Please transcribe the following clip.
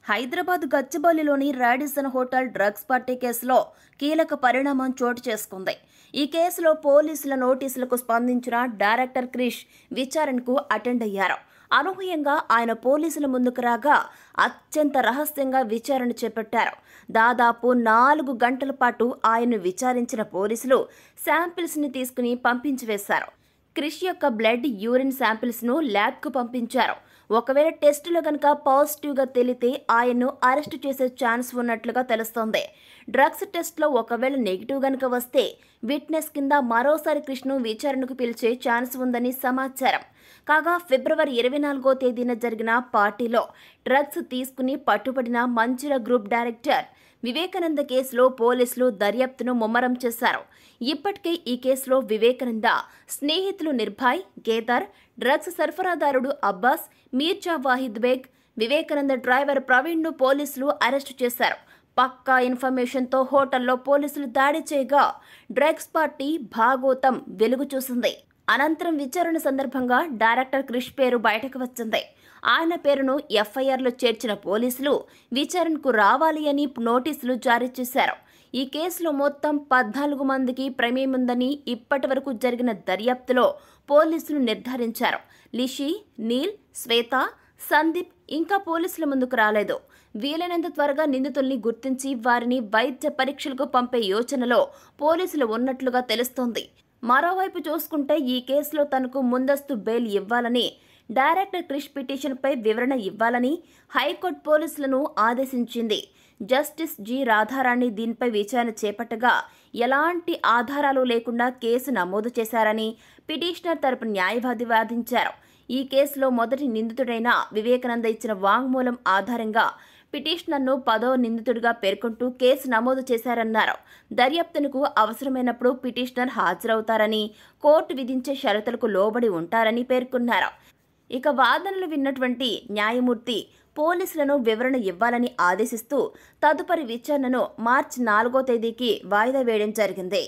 హైదరాబాద్ గచ్చిబౌలిలోని Radisson hotel drugs party కేసులో కీలక పరిణామం చోటు చేసుకుంది. ఈ కేసులో పోలీసుల నోటీసులకు స్పందించిన డైరెక్టర్ క్రిష్ విచారణకు అటెండ్ అయ్యారు. అనూహ్యంగా ఆయన పోలీసుల ముందుకు రాగా అత్యంత రహస్యంగా విచారణ చేపట్టారు. దాదాపు 4 గంటల పాటు ఆయన్ను విచారించిన పోలీసులు శాంపిల్స్ ని తీసుకుని పంపించి వేశారు. క్రిష్ యొక్క బ్లడ్, యూరిన్ శాంపిల్స్ ను ల్యాబ్ కు పంపించారు. ఒకవేళ టెస్టులో గనక పాజిటివ్ గా తేలితే ఆయన్ను అరెస్టు చేసే ఛాన్స్ ఉన్నట్లుగా తెలుస్తోంది. డ్రగ్స్ టెస్ట్లో ఒకవేళ నెగిటివ్ గనక వస్తే విట్నెస్ కింద మరోసారి క్రిష్ను విచారణకు పిలిచే ఛాన్స్ ఉందని సమాచారం. కాగా ఫిబ్రవరి 24వ తేదీన జరిగిన పార్టీలో డ్రగ్స్ తీసుకుని పట్టుబడిన మంచిర్యాల గ్రూప్ డైరెక్టర్ వివేకానంద కేసులో పోలీసులు దర్యాప్తును ముమ్మరం చేశారు. ఇప్పటికే ఈ కేసులో వివేకానంద స్నేహితులు నిర్భయ్, కేదార్, డ్రగ్స్ సరఫరాదారుడు అబ్బాస్, మీర్జా వాహిద్ బేగ్, వివేకానంద డ్రైవర్ ప్రవీణ్ ను పోలీసులు అరెస్టు చేశారు. పక్కా ఇన్ఫర్మేషన్తో హోటల్లో పోలీసులు దాడి చేయగా డ్రగ్స్ పార్టీ భాగోతం వెలుగు చూసింది. అనంతరం విచారణ సందర్భంగా డైరెక్టర్ క్రిష్ పేరు బయటకు వచ్చింది. ఆయన పేరును ఎఫ్ఐఆర్లో చేర్చిన పోలీసులు విచారణకు రావాలి అని నోటీసులు జారీ చేశారు. ఈ కేసులో మొత్తం 14 మందికి ప్రమేయం ఉందని ఇప్పటి వరకు జరిగిన దర్యాప్తులో పోలీసులు నిర్ధారించారు. లిషి, నీల్, శ్వేత, సందీప్ ఇంకా పోలీసుల ముందుకు రాలేదు. వీలైనంత త్వరగా నిందితుల్ని గుర్తించి వారిని వైద్య పరీక్షలకు పంపే యోచనలో పోలీసులు ఉన్నట్లుగా తెలుస్తోంది. మరోవైపు చూసుకుంటే ఈ కేసులో తనకు ముందస్తు బెయిల్ ఇవ్వాలని, డైరెక్టర్ క్రిష్ పిటిషన్పై వివరణ ఇవ్వాలని హైకోర్టు పోలీసులను ఆదేశించింది. జస్టిస్ జి రాధారాణి దీనిపై విచారణ చేపట్టగా ఎలాంటి ఆధారాలు లేకుండా కేసు నమోదు చేశారని పిటిషనర్ తరపు న్యాయవాది వాదించారు. ఈ కేసులో మొదటి నిందితుడైన వివేకానంద ఇచ్చిన వాంగ్మూలం ఆధారంగా పిటిషనర్ను 10వ నిందితుడిగా పేర్కొంటూ కేసు నమోదు చేశారన్నారు. దర్యాప్తునకు అవసరమైనప్పుడు పిటిషనర్ హాజరవుతారని, కోర్టు విధించే షరతులకు లోబడి ఉంటారని పేర్కొన్నారు. ఇక వాదనలు విన్నటువంటి న్యాయమూర్తి పోలీసులను వివరణ ఇవ్వాలని ఆదేశిస్తూ తదుపరి విచారణను మార్చి 4వ తేదీకి వాయిదా వేయడం జరిగింది.